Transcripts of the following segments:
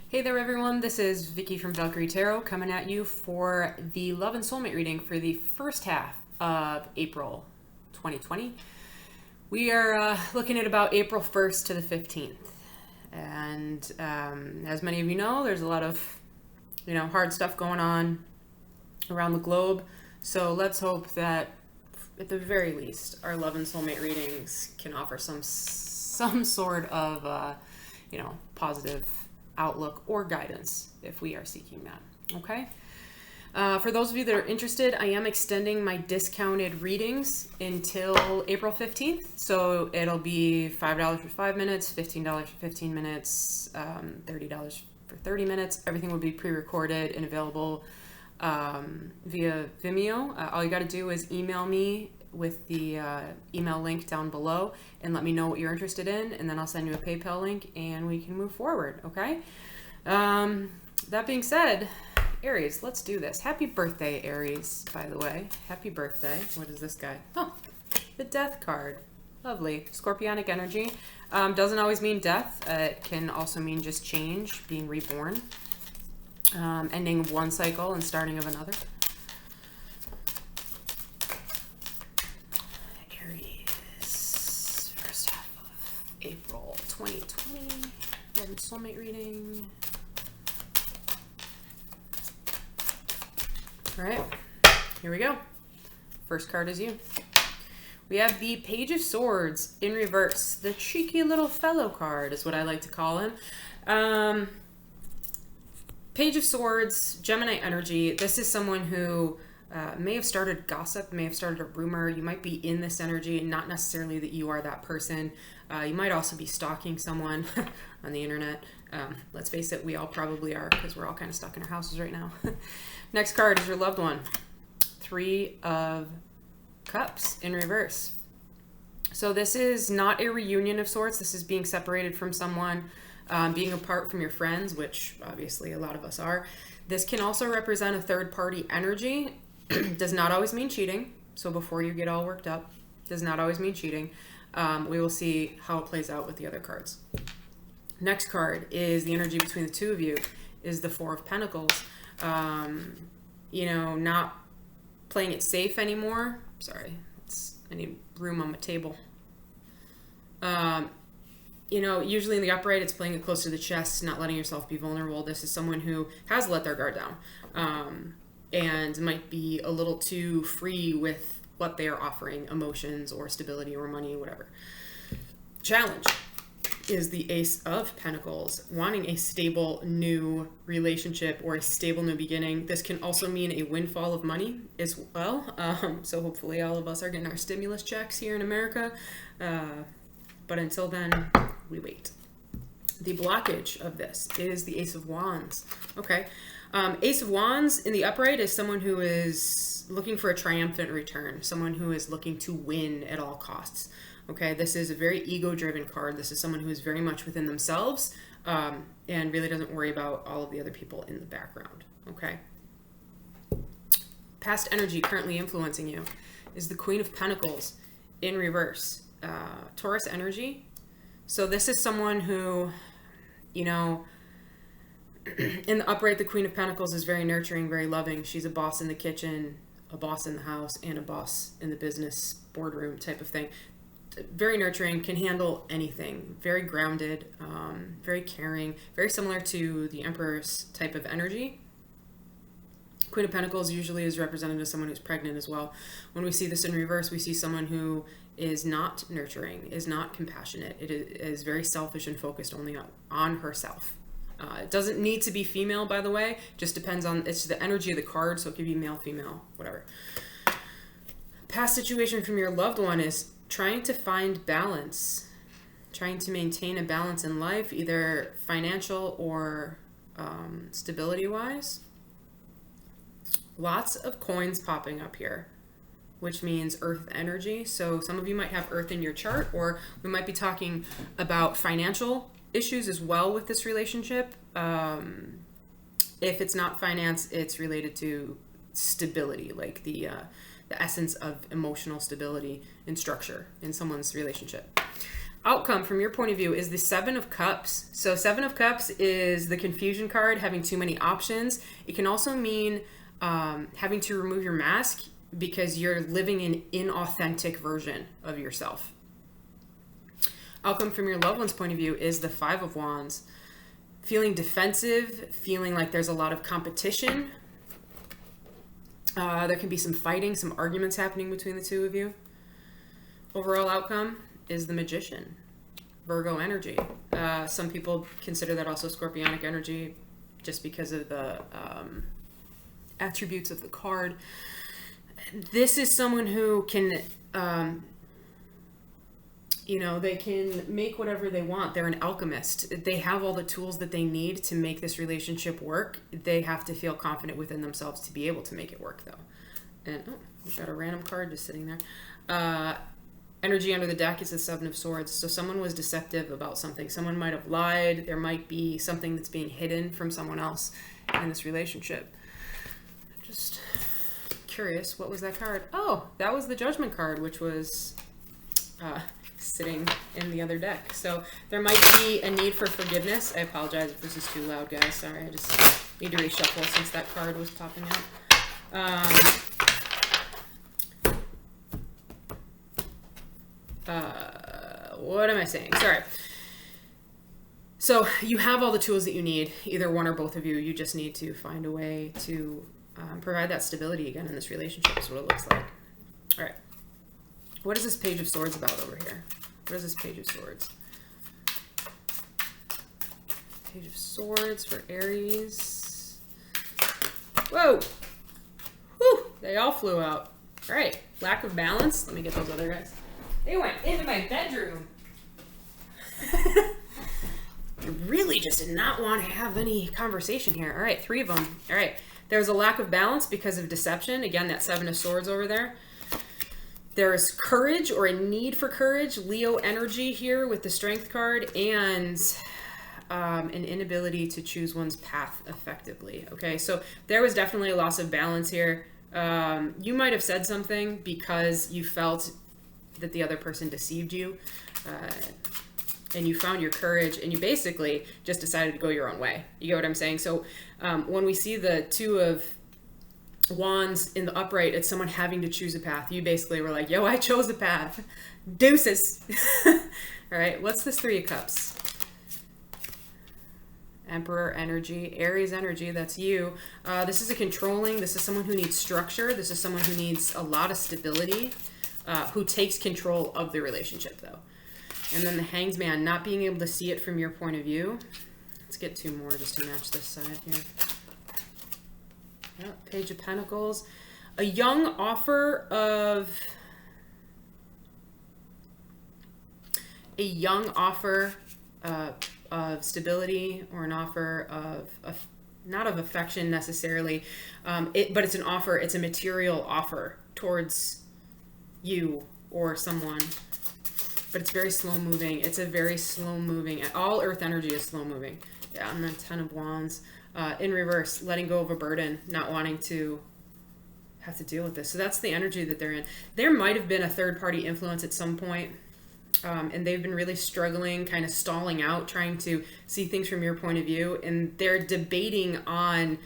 Hey there everyone, this is Vicky from Valkyrie Tarot coming at you for the Love and Soulmate reading for the first half of April 2020. We are looking at about April 1st to the 15th. And as many of you know, there's a lot of, hard stuff going on around the globe. So let's hope that at the very least, our Love and Soulmate readings can offer some sort of, positive outlook or guidance if we are seeking that. Okay. For those of you that are interested, I am extending my discounted readings until April 15th. So it'll be $5 for 5 minutes, $15 for 15 minutes, $30 for 30 minutes. Everything will be pre-recorded and available via Vimeo. All you got to do is email me with the email link down below and let me know what you're interested in, and then I'll send you a PayPal link and we can move forward. Okay. That being said, Aries, let's do this. Happy birthday, Aries, by the way. Happy birthday. What is this guy? Oh, the Death card. Lovely. Scorpionic energy. Doesn't always mean death. It can also mean just change, being reborn, ending one cycle and starting of another. Aries, first half of April 2020. Love and Soulmate reading. All right, here we go. First card is you. We have the Page of Swords in reverse. The cheeky little fellow card is what I like to call him. Page of Swords, Gemini energy. This is someone who may have started gossip, may have started a rumor. You might be in this energy, and not necessarily that you are that person. You might also be stalking someone on the internet. Let's face it, we all probably are, because we're all kind of stuck in our houses right now. Next card is your loved one. 3 of Cups in reverse. So this is not a reunion of sorts. This is being separated from someone, being apart from your friends, which obviously a lot of us are. This can also represent a third-party energy. Does not always mean cheating. So before you get all worked up, does not always mean cheating. We will see how it plays out with the other cards. Next card is the energy between the two of you, is the 4 of Pentacles. Not playing it safe anymore. Sorry, I need room on my table. Usually in the upright, it's playing it close to the chest, not letting yourself be vulnerable. This is someone who has let their guard down, and might be a little too free with what they are offering, emotions or stability or money, whatever. Challenge is the Ace of Pentacles, wanting a stable new relationship or a stable new beginning. This can also mean a windfall of money as well. So hopefully all of us are getting our stimulus checks here in America. But until then, we wait. The blockage of this is the Ace of Wands. Okay. Ace of Wands in the upright is someone who is looking for a triumphant return, someone who is looking to win at all costs. Okay, this is a very ego-driven card. This is someone who is very much within themselves, and really doesn't worry about all of the other people in the background. Okay. Past energy currently influencing you is the Queen of Pentacles in reverse. Taurus energy. So this is someone who, in the upright, the Queen of Pentacles is very nurturing, very loving. She's a boss in the kitchen, a boss in the house, and a boss in the business boardroom type of thing. Very nurturing, can handle anything, very grounded, very caring, very similar to the Emperor's type of energy. Queen of Pentacles usually is represented as someone who's pregnant as well. When we see this in reverse, we see someone who is not nurturing, is not compassionate. It is very selfish and focused only on herself. It doesn't need to be female, by the way. Just depends on, it's the energy of the card, so it could be male, female, whatever. Past situation from your loved one is trying to find balance, trying to maintain a balance in life, either financial or stability-wise. Lots of coins popping up here, which means earth energy. So some of you might have earth in your chart, or we might be talking about financial issues as well with this relationship. If it's not finance, it's related to stability, like the essence of emotional stability and structure in someone's relationship. outcome from your point of view is the Seven of Cups. So Seven of Cups is the confusion card, having too many options. It can also mean having to remove your mask because you're living an inauthentic version of yourself. Outcome from your loved one's point of view is the Five of Wands. Feeling defensive, feeling like there's a lot of competition. There can be some fighting, some arguments happening between the two of you. Overall outcome is the Magician, Virgo energy. Some people consider that also Scorpionic energy just because of the attributes of the card. This is someone who can, they can make whatever they want. They're an alchemist. They have all the tools that they need to make this relationship work. They have to feel confident within themselves to be able to make it work, though. And, we've got a random card just sitting there. Energy under the deck is the Seven of Swords. So someone was deceptive about something. Someone might have lied. There might be something that's being hidden from someone else in this relationship. Just curious, what was that card? Oh, that was the Judgment card, which was sitting in the other deck. So there might be a need for forgiveness. I apologize if this is too loud, guys. Sorry, I just need to reshuffle since that card was popping out. What am I saying? Sorry. So you have all the tools that you need, either one or both of you. You just need to find a way to provide that stability again in this relationship is what it looks like. All right. What is this Page of Swords about over here? What is this Page of Swords? Page of Swords for Aries. Whoa! Whew! They all flew out. All right. Lack of balance. Let me get those other guys. They went into my bedroom. I really just did not want to have any conversation here. All right, 3 of them. All right. There's a lack of balance because of deception. Again, that Seven of Swords over there. There's courage or a need for courage. Leo energy here with the Strength card. And an inability to choose one's path effectively. Okay, so there was definitely a loss of balance here. You might have said something because you felt that the other person deceived you. And you found your courage and you basically just decided to go your own way. You get what I'm saying? So when we see the Two of Wands in the upright, it's someone having to choose a path. You basically were like, yo, I chose the path. Deuces. All right, what's this Three of Cups? Emperor energy, Aries energy, that's you. This is a controlling, this is someone who needs structure. This is someone who needs a lot of stability, who takes control of the relationship though. And then the Hanged Man, not being able to see it from your point of view. Let's get 2 more just to match this side here. Yep, Page of Pentacles. A young offer of stability, or an offer of not of affection necessarily, but it's an offer, it's a material offer towards you or someone. But it's very slow moving. It's a very slow moving. All earth energy is slow moving. Yeah, and then 10 of Wands. In reverse, letting go of a burden, not wanting to have to deal with this. So that's the energy that they're in. There might have been a third party influence at some point, and they've been really struggling, kind of stalling out, trying to see things from your point of view. And they're debating on,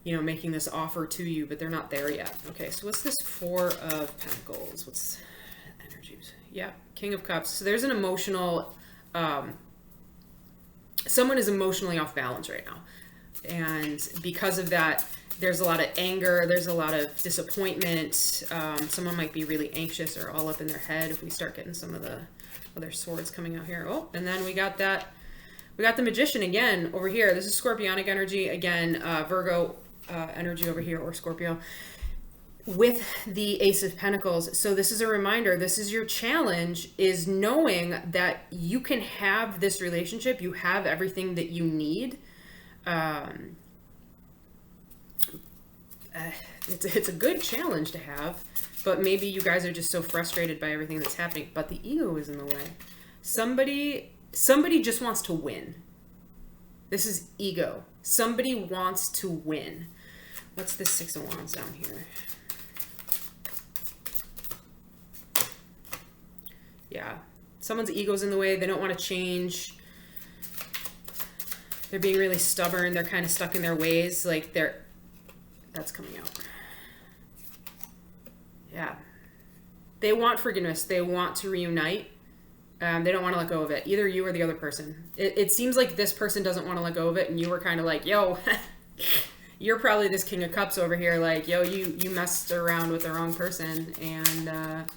making this offer to you, but they're not there yet. Okay, so what's this 4 of Pentacles? What's energy? Yeah, King of Cups. So there's an emotional, someone is emotionally off balance right now. And because of that, there's a lot of anger. There's a lot of disappointment. Someone might be really anxious or all up in their head if we start getting some of the other swords coming out here. Oh, and then we got the Magician again over here. This is Scorpionic energy. Again, Virgo energy over here, or Scorpio, with the Ace of Pentacles. So this is a reminder, this is your challenge, is knowing that you can have this relationship, you have everything that you need. It's a good challenge to have, but maybe you guys are just so frustrated by everything that's happening, but the ego is in the way. Somebody just wants to win. This is ego. Somebody wants to win. What's this 6 of Wands down here? Yeah. Someone's ego's in the way. They don't want to change. They're being really stubborn. They're kind of stuck in their ways. Like that's coming out. Yeah. They want forgiveness. They want to reunite. They don't want to let go of it. Either you or the other person. It seems like this person doesn't want to let go of it, and you were kind of like, yo, you're probably this King of Cups over here. Like, yo, you messed around with the wrong person. And,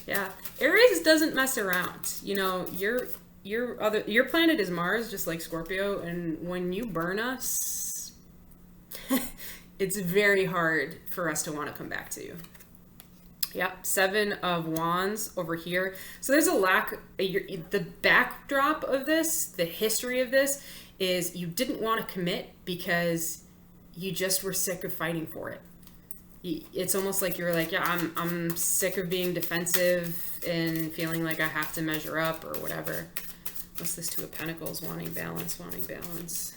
yeah. Aries doesn't mess around. You know, your planet is Mars, just like Scorpio, and when you burn us, it's very hard for us to want to come back to you. Yep, 7 of Wands over here. So there's a lack, the backdrop of this, the history of this, is you didn't want to commit because you just were sick of fighting for it. It's almost like you were like, yeah, I'm sick of being defensive and feeling like I have to measure up or whatever. What's this 2 of Pentacles? Wanting balance.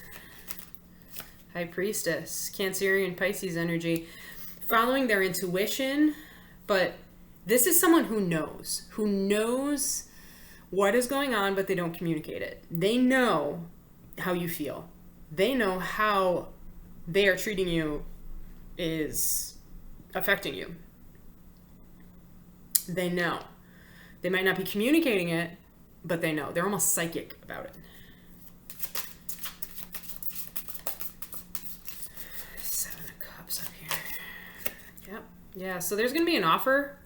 High Priestess, Cancerian, Pisces energy. Following their intuition. But this is someone who knows what is going on, but they don't communicate it. They know how you feel. They know how they are treating you is affecting you. They know. They might not be communicating it, but they know. They're almost psychic about it. 7 of Cups up here. Yep. Yeah, so there's going to be an offer.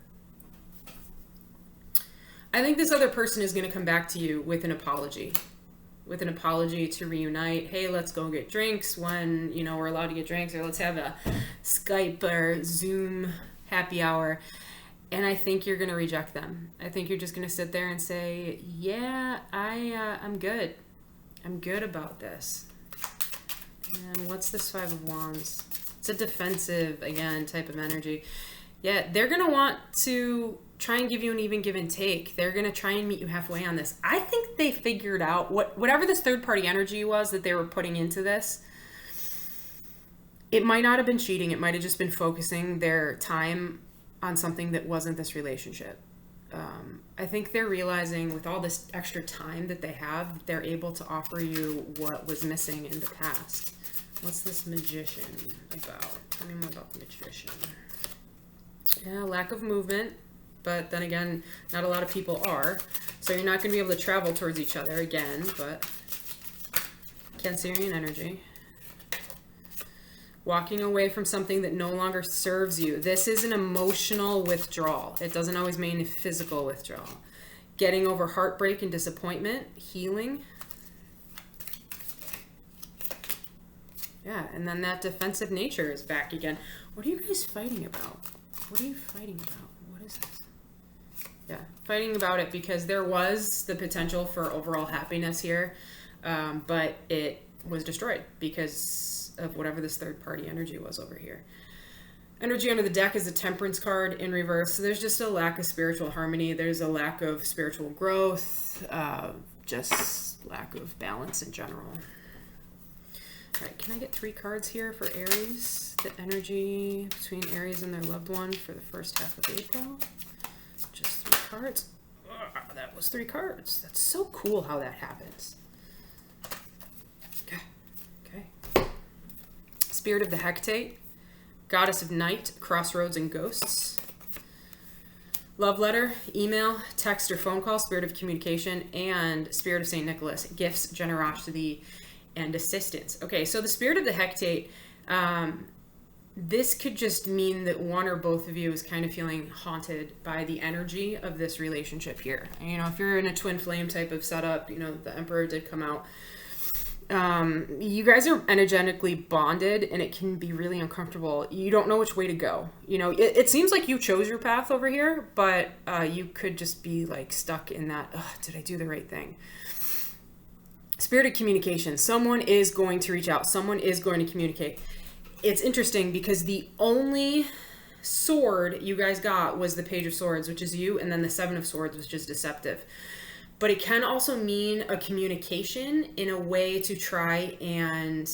I think this other person is going to come back to you with an apology. With an apology to reunite. Hey, let's go get drinks when, you know, we're allowed to get drinks, or let's have a Skype or Zoom happy hour. And I think you're going to reject them. I think you're just going to sit there and say, yeah, I'm good. I'm good about this. And what's this 5 of Wands? It's a defensive, again, type of energy. Yeah, they're going to want to try and give you an even give and take. They're going to try and meet you halfway on this. I think they figured out whatever this third-party energy was that they were putting into this. It might not have been cheating. It might have just been focusing their time on something that wasn't this relationship. I think they're realizing with all this extra time that they have, that they're able to offer you what was missing in the past. What's this Magician about? Tell me more about the Magician. Yeah, lack of movement, but then again, not a lot of people are. So you're not going to be able to travel towards each other again, but Cancerian energy. Walking away from something that no longer serves you. This is an emotional withdrawal. It doesn't always mean a physical withdrawal. Getting over heartbreak and disappointment. Healing. Yeah, and then that defensive nature is back again. What are you guys fighting about? What are you fighting about? What is this? Yeah, fighting about it because there was the potential for overall happiness here, but it was destroyed because of whatever this third-party energy was over here. Energy under the deck is the Temperance card in reverse. So there's just a lack of spiritual harmony. There's a lack of spiritual growth, just lack of balance in general. All right, can I get 3 cards here for Aries? The energy between Aries and their loved one for the first half of April. Just 3 cards. That was 3 cards. That's so cool how that happens. Okay. Spirit of the Hecate. Goddess of Night, Crossroads and Ghosts. Love letter, email, text or phone call, Spirit of Communication, and Spirit of St. Nicholas, gifts, generosity, and assistance. Okay, so the Spirit of the Hecate, this could just mean that one or both of you is kind of feeling haunted by the energy of this relationship here. And, you know, if you're in a twin flame type of setup, you know, the Emperor did come out. You guys are energetically bonded and it can be really uncomfortable. You don't know which way to go. You know, it seems like you chose your path over here, but you could just be like stuck in that, did I do the right thing? Spirit of communication. Someone is going to reach out. Someone is going to communicate. It's interesting because the only sword you guys got was the Page of Swords, which is you, and then the 7 of Swords, which is deceptive. But it can also mean a communication in a way to try and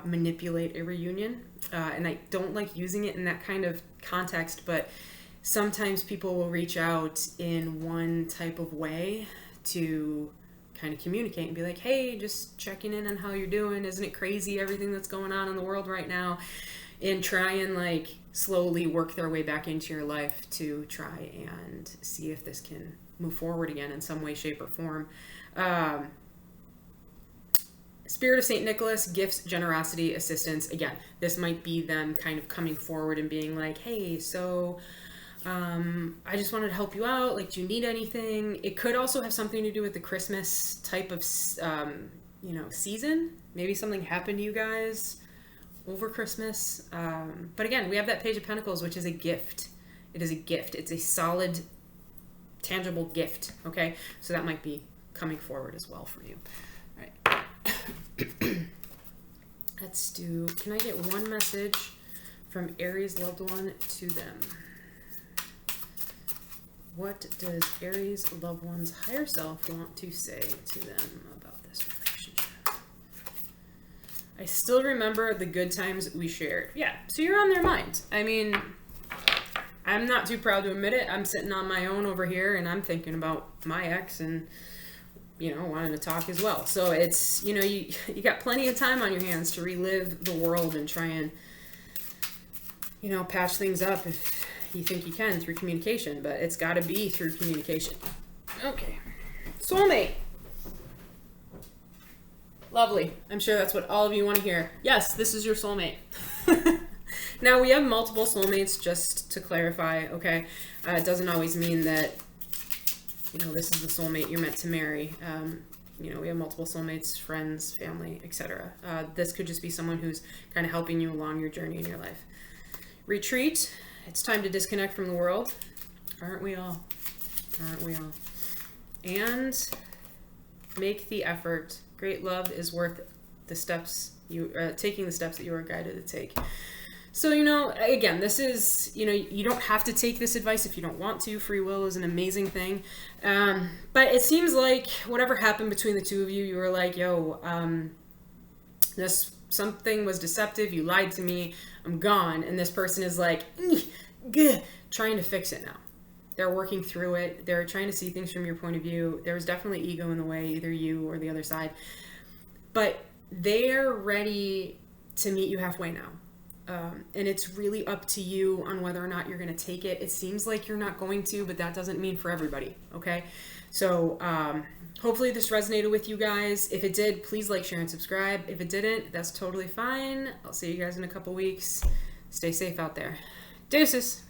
manipulate a reunion. And I don't like using it in that kind of context, but sometimes people will reach out in one type of way to kind of communicate and be like, hey, just checking in on how you're doing. Isn't it crazy everything that's going on in the world right now? And try and like slowly work their way back into your life to try and see if this can move forward again in some way, shape, or form. Spirit of St. Nicholas, gifts, generosity, assistance. Again, this might be them kind of coming forward and being like, hey, so I just wanted to help you out. Like, do you need anything? It could also have something to do with the Christmas type of, season. Maybe something happened to you guys over Christmas. But again, we have that Page of Pentacles, which is a gift. It is a gift. It's a solid, tangible gift. Okay. So that might be coming forward as well for you. All right. Let's do, can I get one message from Aries loved one to them? What does Aries loved one's higher self want to say to them about this relationship? I still remember the good times we shared. Yeah, so you're on their mind. I mean, I'm not too proud to admit it. I'm sitting on my own over here and I'm thinking about my ex and wanting to talk as well. So it's, you got plenty of time on your hands to relive the world and try and, patch things up if you think you can through communication, but it's got to be through communication. Okay. Soulmate. Lovely. I'm sure that's what all of you want to hear. Yes, this is your soulmate. Now, we have multiple soulmates, just to clarify, okay? It doesn't always mean that this is the soulmate you're meant to marry. We have multiple soulmates, friends, family, etc. This could just be someone who's kind of helping you along your journey in your life. Retreat. It's time to disconnect from the world. Aren't we all? Aren't we all? And make the effort. Great love is worth the steps taking the steps that you are guided to take. So, again, this is, you don't have to take this advice if you don't want to. Free will is an amazing thing. But it seems like whatever happened between the two of you, you were like, yo, something was deceptive. You lied to me. I'm gone. And this person is like, trying to fix it now. They're working through it. They're trying to see things from your point of view. There was definitely ego in the way, either you or the other side. But they're ready to meet you halfway now. And it's really up to you on whether or not you're going to take it. It seems like you're not going to, but that doesn't mean for everybody. Okay. So, hopefully this resonated with you guys. If it did, please like, share, and subscribe. If it didn't, that's totally fine. I'll see you guys in a couple weeks. Stay safe out there. Deuces.